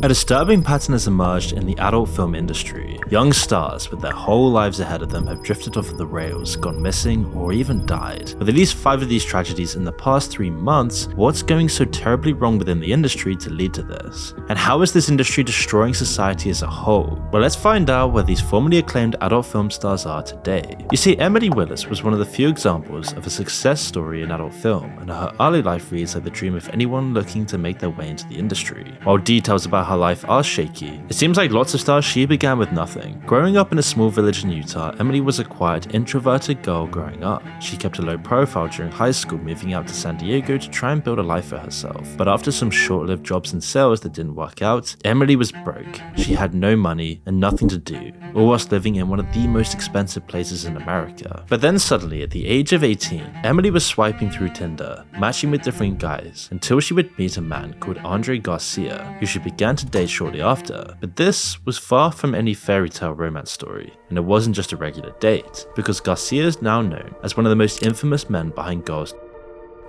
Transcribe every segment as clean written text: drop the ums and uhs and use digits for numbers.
A disturbing pattern has emerged in the adult film industry. Young stars with their whole lives ahead of them have drifted off of the rails, gone missing, or even died. With at least 5 of these tragedies in the past 3 months, what's going so terribly wrong within the industry to lead to this? And how is this industry destroying society as a whole? Well, let's find out where these formerly acclaimed adult film stars are today. You see, Emily Willis was one of the few examples of a success story in adult film, and her early life reads like the dream of anyone looking to make their way into the industry. While details about her life are shaky, it seems like lots of stars she began with nothing. Growing up in a small village in Utah, Emily was a quiet, introverted girl growing up. She kept a low profile during high school, moving out to San Diego to try and build a life for herself. But after some short-lived jobs in sales that didn't work out, Emily was broke. She had no money and nothing to do, all whilst living in one of the most expensive places in America. But then suddenly, at the age of 18, Emily was swiping through Tinder, matching with different guys, until she would meet a man called Andre Garcia, who she began to date shortly after. But this was far from any fairy tale romance story, and it wasn't just a regular date, because Garcia is now known as one of the most infamous men behind Girls,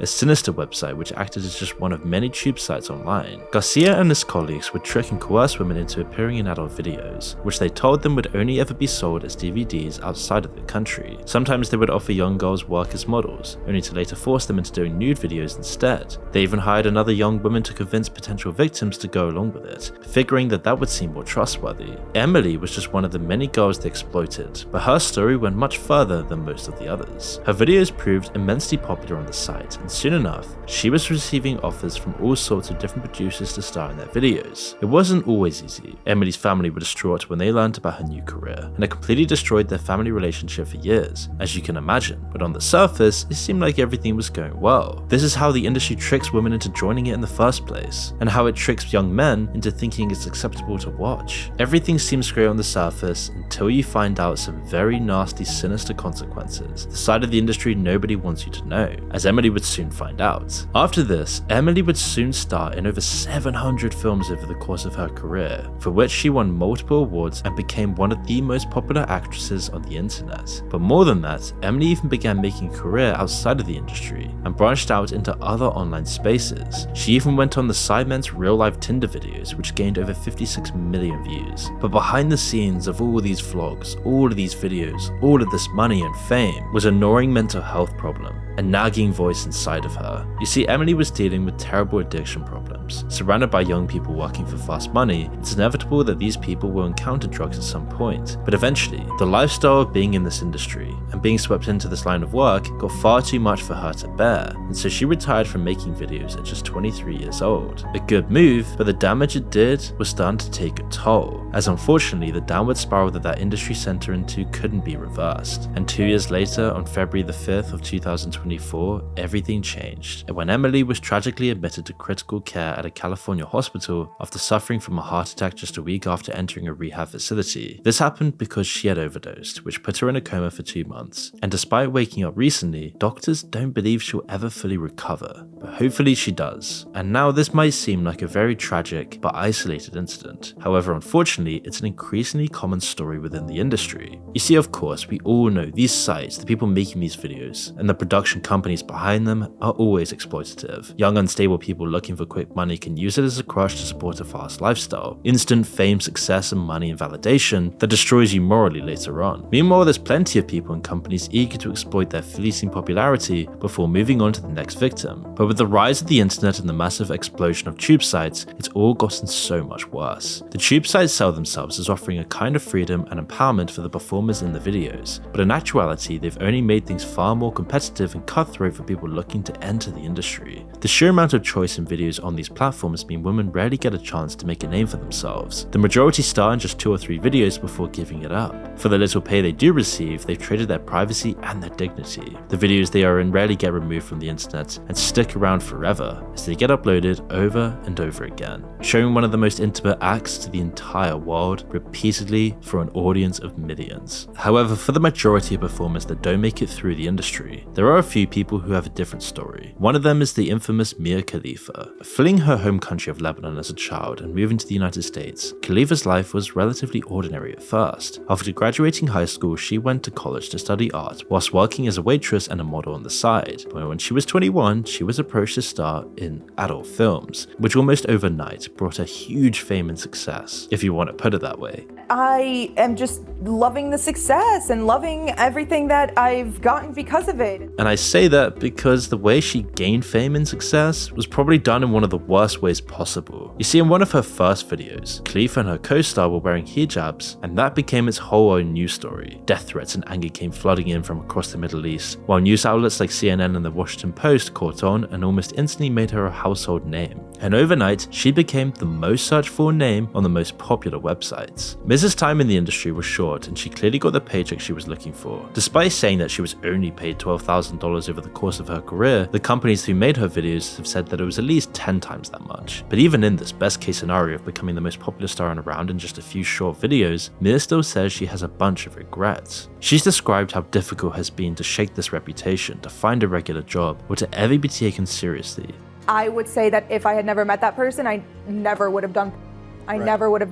a sinister website which acted as just one of many tube sites online. Garcia and his colleagues would trick and coerce women into appearing in adult videos, which they told them would only ever be sold as DVDs outside of the country. Sometimes they would offer young girls work as models, only to later force them into doing nude videos instead. They even hired another young woman to convince potential victims to go along with it, figuring that that would seem more trustworthy. Emily was just one of the many girls they exploited, but her story went much further than most of the others. Her videos proved immensely popular on the site, and soon enough, she was receiving offers from all sorts of different producers to star in their videos. It wasn't always easy. Emily's family were distraught when they learned about her new career, and it completely destroyed their family relationship for years, as you can imagine. But on the surface, it seemed like everything was going well. This is how the industry tricks women into joining it in the first place, and how it tricks young men into thinking it's acceptable to watch. Everything seems great on the surface until you find out some very nasty, sinister consequences, the side of the industry nobody wants you to know, as Emily would soon find out. After this, Emily would soon star in over 700 films over the course of her career, for which she won multiple awards and became one of the most popular actresses on the internet. But more than that, Emily even began making a career outside of the industry and branched out into other online spaces. She even went on the Sidemen's real-life Tinder videos, which gained over 56 million views. But behind the scenes of all these vlogs, all of these videos, all of this money and fame was a gnawing mental health problem, a nagging voice inside of her. You see, Emily was dealing with terrible addiction problems. Surrounded by young people working for fast money, it's inevitable that these people will encounter drugs at some point. But eventually, the lifestyle of being in this industry and being swept into this line of work got far too much for her to bear, and so she retired from making videos at just 23 years old. A good move, but the damage it did was starting to take a toll, as unfortunately the downward spiral that industry sent her into couldn't be reversed. And 2 years later, on February the 5th of 2024, everything changed, and when Emily was tragically admitted to critical care at a California hospital after suffering from a heart attack just a week after entering a rehab facility. This happened because she had overdosed, which put her in a coma for 2 months, and despite waking up recently, doctors don't believe she'll ever fully recover, but hopefully she does. And now this might seem like a very tragic but isolated incident. However, unfortunately, it's an increasingly common story within the industry. You see, of course, we all know these sites, the people making these videos, and the production companies behind them are always exploitative. Young, unstable people looking for quick money can use it as a crutch to support a fast lifestyle. Instant fame, success, and money and validation that destroys you morally later on. Meanwhile, there's plenty of people and companies eager to exploit their fleeting popularity before moving on to the next victim. But with the rise of the internet and the massive explosion of tube sites, it's all gotten so much worse. The tube sites sell themselves as offering a kind of freedom and empowerment for the performers in the videos, but in actuality, they've only made things far more competitive and cutthroat for people looking to enter the industry. The sheer amount of choice in videos on these platforms mean women rarely get a chance to make a name for themselves. The majority star in just 2 or 3 videos before giving it up. For the little pay they do receive, they've traded their privacy and their dignity. The videos they are in rarely get removed from the internet and stick around forever, as they get uploaded over and over again, showing one of the most intimate acts to the entire world repeatedly for an audience of millions. However, for the majority of performers that don't make it through the industry, there are a few people who have a different story. One of them is the infamous Mia Khalifa. Fleeing her home country of Lebanon as a child and moving to the United States, Khalifa's life was relatively ordinary at first. After graduating high school, she went to college to study art whilst working as a waitress and a model on the side. But when she was 21, she was approach to star in adult films, which almost overnight brought her huge fame and success, if you want to put it that way. I am just loving the success and loving everything that I've gotten because of it. And I say that because the way she gained fame and success was probably done in one of the worst ways possible. You see, in one of her first videos, Khalifa and her co-star were wearing hijabs, and that became its whole own news story. Death threats and anger came flooding in from across the Middle East, while news outlets like CNN and the Washington Post caught on and almost instantly made her a household name. And overnight, she became the most searched for name on the most popular websites. Mrs. time in the industry was short, and she clearly got the paycheck she was looking for. Despite saying that she was only paid $12,000 over the course of her career, the companies who made her videos have said that it was at least 10 times that much. But even in this best case scenario of becoming the most popular star on around in just a few short videos, Mia still says she has a bunch of regrets. She's described how difficult it has been to shake this reputation, to find a regular job, or to ever be taken seriously. I would say that if I had never met that person, I never would have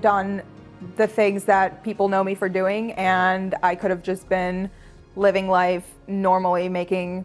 done the things that people know me for doing, and I could have just been living life normally, making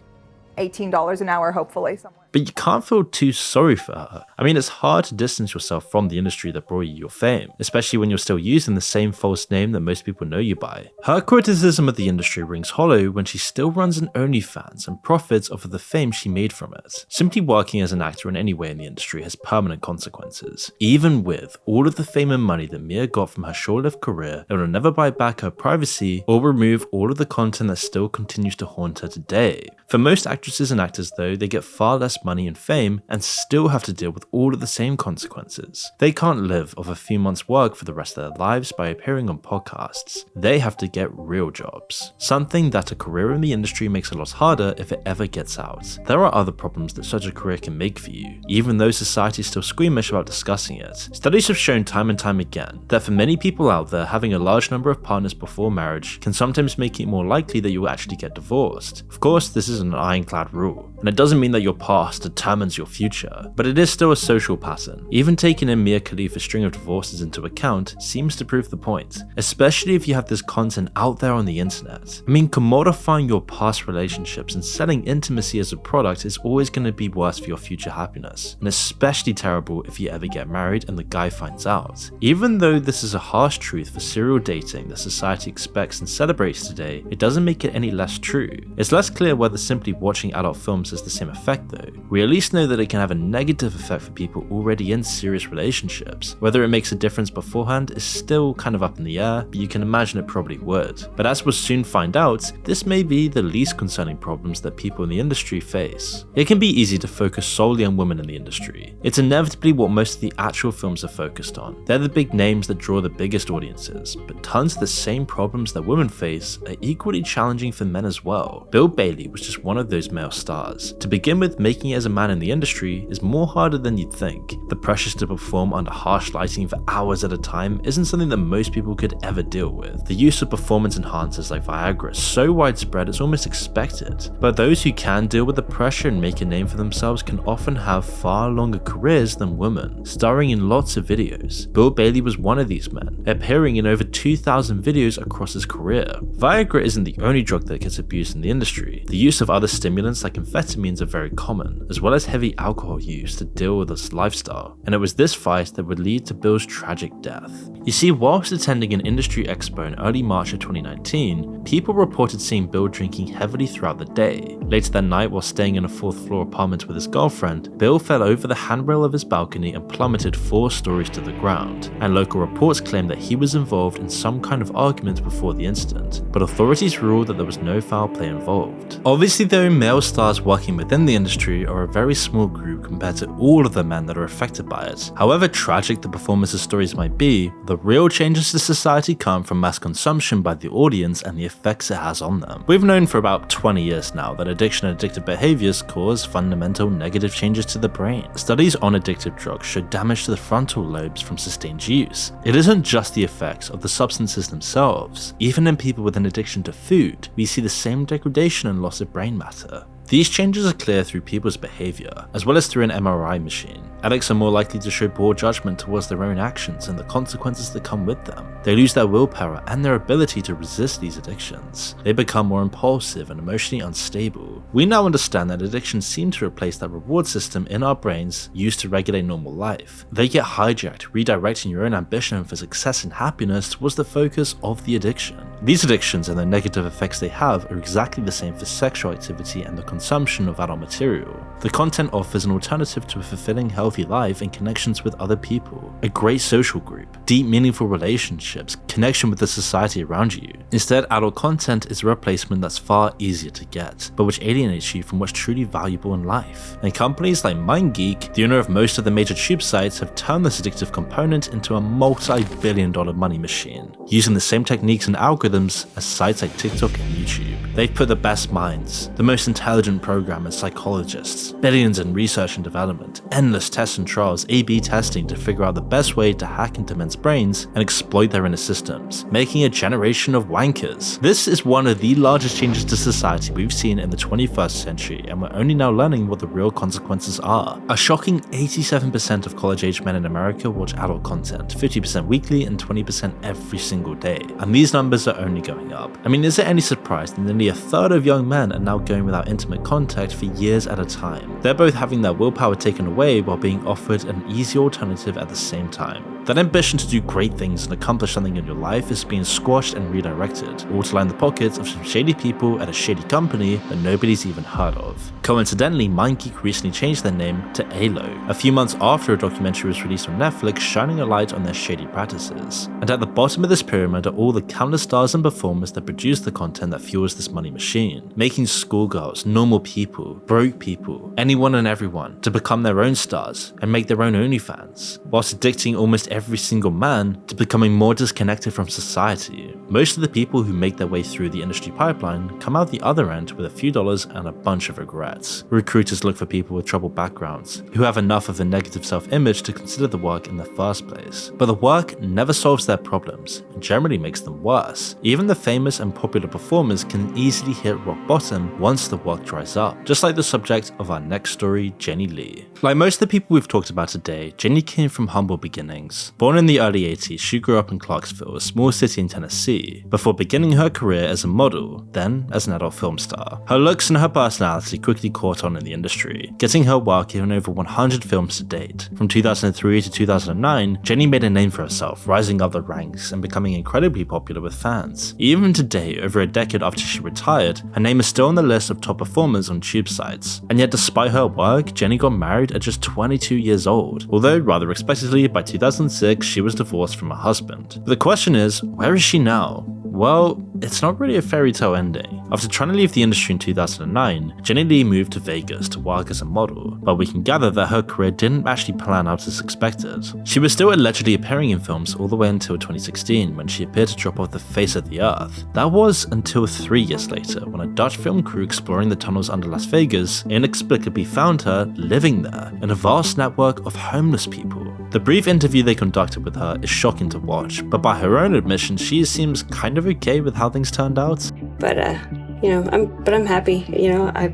$18 an hour, hopefully, somewhere. But you can't feel too sorry for her. I mean, it's hard to distance yourself from the industry that brought you your fame, especially when you're still using the same false name that most people know you by. Her criticism of the industry rings hollow when she still runs an OnlyFans and profits off of the fame she made from it. Simply working as an actor in any way in the industry has permanent consequences. Even with all of the fame and money that Mia got from her short-lived career, it will never buy back her privacy or remove all of the content that still continues to haunt her today. For most actresses and actors though, they get far less money and fame and still have to deal with all of the same consequences. They can't live off a few months' work for the rest of their lives by appearing on podcasts. They have to get real jobs. Something that a career in the industry makes a lot harder if it ever gets out. There are other problems that such a career can make for you, even though society is still squeamish about discussing it. Studies have shown time and time again that for many people out there, having a large number of partners before marriage can sometimes make it more likely that you will actually get divorced. Of course, this isn't an ironclad rule, and it doesn't mean that your past determines your future, but it is still a social pattern. Even taking in Mia Khalifa's string of divorces into account seems to prove the point, especially if you have this content out there on the internet. I mean, commodifying your past relationships and selling intimacy as a product is always going to be worse for your future happiness, and especially terrible if you ever get married and the guy finds out. Even though this is a harsh truth for serial dating that society expects and celebrates today, it doesn't make it any less true. It's less clear whether simply watching adult films has the same effect though. We at least know that it can have a negative effect for people already in serious relationships. Whether it makes a difference beforehand is still kind of up in the air, but you can imagine it probably would. But as we'll soon find out, this may be the least concerning problems that people in the industry face. It can be easy to focus solely on women in the industry. It's inevitably what most of the actual films are focused on. They're the big names that draw the biggest audiences, but tons of the same problems that women face are equally challenging for men as well. Bill Bailey was just one of those male stars. To begin with, making it as a man in the industry is more harder than you'd think. The pressures to perform under harsh lighting for hours at a time isn't something that most people could ever deal with. The use of performance enhancers like Viagra is so widespread it's almost expected. But those who can deal with the pressure and make a name for themselves can often have far longer careers than women, starring in lots of videos. Bill Bailey was one of these men, appearing in over 2,000 videos across his career. Viagra isn't the only drug that gets abused in the industry. The use of other stimulants like amphetamines are very common, as well as heavy alcohol use to deal with this lifestyle, and it was this fight that would lead to Bill's tragic death. You see, whilst attending an industry expo in early March of 2019, people reported seeing Bill drinking heavily throughout the day. Later that night, while staying in a 4th floor apartment with his girlfriend, Bill fell over the handrail of his balcony and plummeted 4 stories to the ground, and local reports claimed that he was involved in some kind of argument before the incident, but authorities ruled that there was no foul play involved. Obviously though, male stars working within the industry are a very small group compared to all of the men that are affected by it. However tragic the performances' stories might be, the real changes to society come from mass consumption by the audience and the effects it has on them. We've known for about 20 years now that addiction and addictive behaviors cause fundamental negative changes to the brain. Studies on addictive drugs show damage to the frontal lobes from sustained use. It isn't just the effects of the substances themselves. Even in people with an addiction to food, we see the same degradation and loss of brain matter. These changes are clear through people's behavior, as well as through an MRI machine. Addicts are more likely to show poor judgment towards their own actions and the consequences that come with them. They lose their willpower and their ability to resist these addictions. They become more impulsive and emotionally unstable. We now understand that addictions seem to replace that reward system in our brains used to regulate normal life. They get hijacked, redirecting your own ambition for success and happiness towards the focus of the addiction. These addictions and the negative effects they have are exactly the same for sexual activity and the consumption of adult material. The content offers an alternative to a fulfilling, healthy life and connections with other people, a great social group, deep, meaningful relationships, connection with the society around you. Instead, adult content is a replacement that's far easier to get, but which alienates you from what's truly valuable in life. And companies like MindGeek, the owner of most of the major tube sites, have turned this addictive component into a multi-billion-dollar money machine, using the same techniques and algorithms as sites like TikTok and YouTube. They've put the best minds, the most intelligent programmers, psychologists, billions in research and development, endless tests and trials, A/B testing to figure out the best way to hack into men's brains and exploit their inner systems, making a generation of wankers. This is one of the largest changes to society we've seen in the 21st century, and we're only now learning what the real consequences are. A shocking 87% of college-age men in America watch adult content, 50% weekly and 20% every single day, and these numbers are only going up. I mean, is it any surprise that nearly a third of young men are now going without intimate contact for years at a time? They're both having their willpower taken away while being offered an easy alternative at the same time. That ambition to do great things and accomplish something in your life is being squashed and redirected, all to line the pockets of some shady people at a shady company that nobody's even heard of. Coincidentally, MindGeek recently changed their name to ALO, a few months after a documentary was released on Netflix shining a light on their shady practices. And at the bottom of this pyramid are all the countless stars and performers that produce the content that fuels this money machine, making schoolgirls, normal people, broke people, anyone and everyone to become their own stars and make their own OnlyFans, whilst addicting almost every single man to becoming more disconnected from society. Most of the people who make their way through the industry pipeline come out the other end with a few dollars and a bunch of regrets. Recruiters look for people with troubled backgrounds, who have enough of a negative self-image to consider the work in the first place. But the work never solves their problems, and generally makes them worse. Even the famous and popular performers can easily hit rock bottom once the work dries up, just like the subject of our next story, Jenni Lee. Like most of the people we've talked about today, Jenni came from humble beginnings. Born in the early 80s, she grew up in Clarksville, a small city in Tennessee, before beginning her career as a model, then as an adult film star. Her looks and her personality quickly caught on in the industry, getting her work in over 100 films to date. From 2003 to 2009, Jenni made a name for herself, rising up the ranks and becoming incredibly popular with fans. Even today, over a decade after she retired, her name is still on the list of top performers on tube sites. And yet despite her work, Jenni got married at just 22 years old, although rather expectedly by 2006 she was divorced from her husband. But the question is, where is she now? Well, it's not really a fairy tale ending. After trying to leave the industry in 2009, Jenni Lee moved to Vegas to work as a model, but we can gather that her career didn't actually plan out as expected. She was still allegedly appearing in films all the way until 2016, when she appeared to drop off the face of the earth. That was until 3 years later, when a Dutch film crew exploring the tunnels under Las Vegas inexplicably found her living there in a vast network of homeless people. The brief interview they conducted with her is shocking to watch, but by her own admission, she seems kind of okay with how things turned out. But I'm happy. I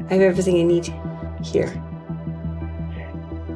have everything I need here.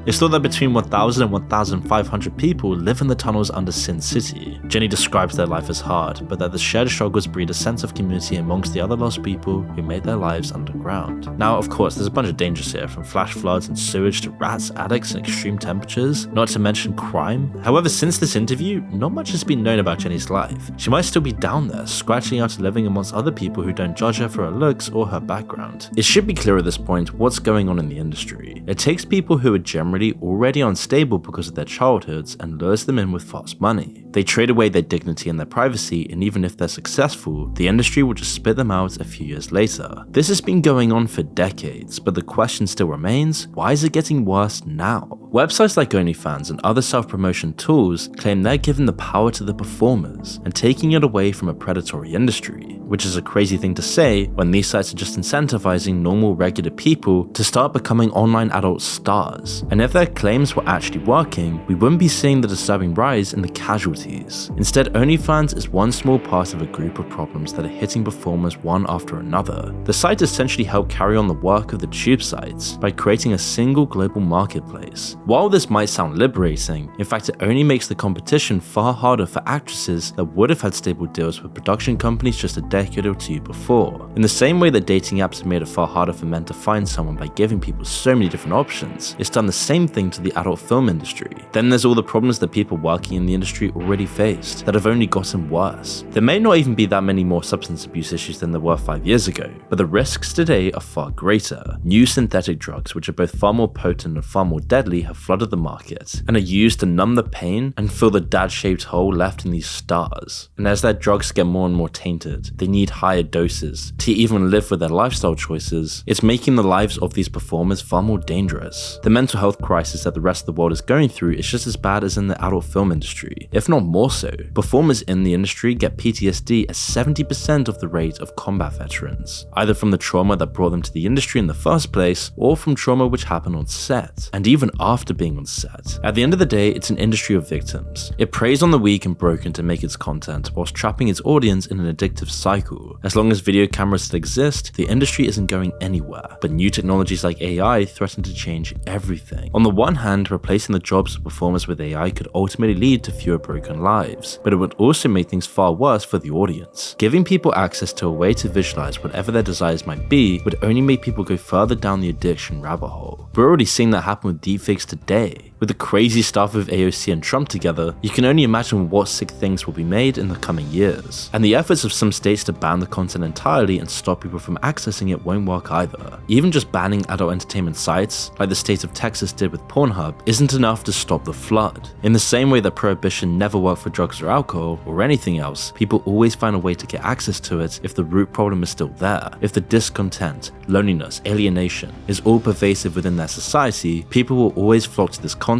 It's thought that between 1,000 and 1,500 people live in the tunnels under Sin City. Jenni describes their life as hard, but that the shared struggles breed a sense of community amongst the other lost people who made their lives underground. Now, of course, there's a bunch of dangers here, from flash floods and sewage to rats, addicts, and extreme temperatures, not to mention crime. However, since this interview, not much has been known about Jenni's life. She might still be down there, scratching out and living amongst other people who don't judge her for her looks or her background. It should be clear at this point what's going on in the industry. It takes people who are generally already unstable because of their childhoods and lures them in with fast money. They trade away their dignity and their privacy, and even if they're successful, the industry will just spit them out a few years later. This has been going on for decades, but the question still remains, why is it getting worse now? Websites like OnlyFans and other self-promotion tools claim they're giving the power to the performers and taking it away from a predatory industry, which is a crazy thing to say when these sites are just incentivizing normal regular people to start becoming online adult stars. And if their claims were actually working, we wouldn't be seeing the disturbing rise in the casualty communities. Instead, OnlyFans is one small part of a group of problems that are hitting performers one after another. The site essentially helped carry on the work of the tube sites by creating a single global marketplace. While this might sound liberating, in fact it only makes the competition far harder for actresses that would have had stable deals with production companies just a decade or two before. In the same way that dating apps have made it far harder for men to find someone by giving people so many different options, it's done the same thing to the adult film industry. Then there's all the problems that people working in the industry already faced, that have only gotten worse. There may not even be that many more substance abuse issues than there were 5 years ago, but the risks today are far greater. New synthetic drugs, which are both far more potent and far more deadly, have flooded the market, and are used to numb the pain and fill the dad-shaped hole left in these stars. And as their drugs get more and more tainted, they need higher doses to even live with their lifestyle choices. It's making the lives of these performers far more dangerous. The mental health crisis that the rest of the world is going through is just as bad as in the adult film industry, if not more so. Performers in the industry get PTSD at 70% of the rate of combat veterans, either from the trauma that brought them to the industry in the first place, or from trauma which happened on set, and even after being on set. At the end of the day, it's an industry of victims. It preys on the weak and broken to make its content, whilst trapping its audience in an addictive cycle. As long as video cameras still exist, the industry isn't going anywhere, but new technologies like AI threaten to change everything. On the one hand, replacing the jobs of performers with AI could ultimately lead to fewer broken lives, but it would also make things far worse for the audience. Giving people access to a way to visualize whatever their desires might be would only make people go further down the addiction rabbit hole. We're already seeing that happen with deepfakes today. With the crazy stuff with AOC and Trump together, you can only imagine what sick things will be made in the coming years. And the efforts of some states to ban the content entirely and stop people from accessing it won't work either. Even just banning adult entertainment sites, like the state of Texas did with Pornhub, isn't enough to stop the flood. In the same way that prohibition never worked for drugs or alcohol, or anything else, people always find a way to get access to it if the root problem is still there. If the discontent, loneliness, alienation is all pervasive within their society, people will always flock to this content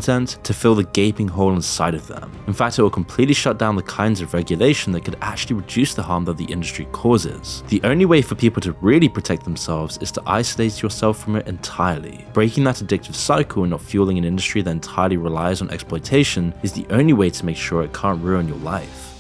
to fill the gaping hole inside of them. In fact, it will completely shut down the kinds of regulation that could actually reduce the harm that the industry causes. The only way for people to really protect themselves is to isolate yourself from it entirely. Breaking that addictive cycle and not fueling an industry that entirely relies on exploitation is the only way to make sure it can't ruin your life.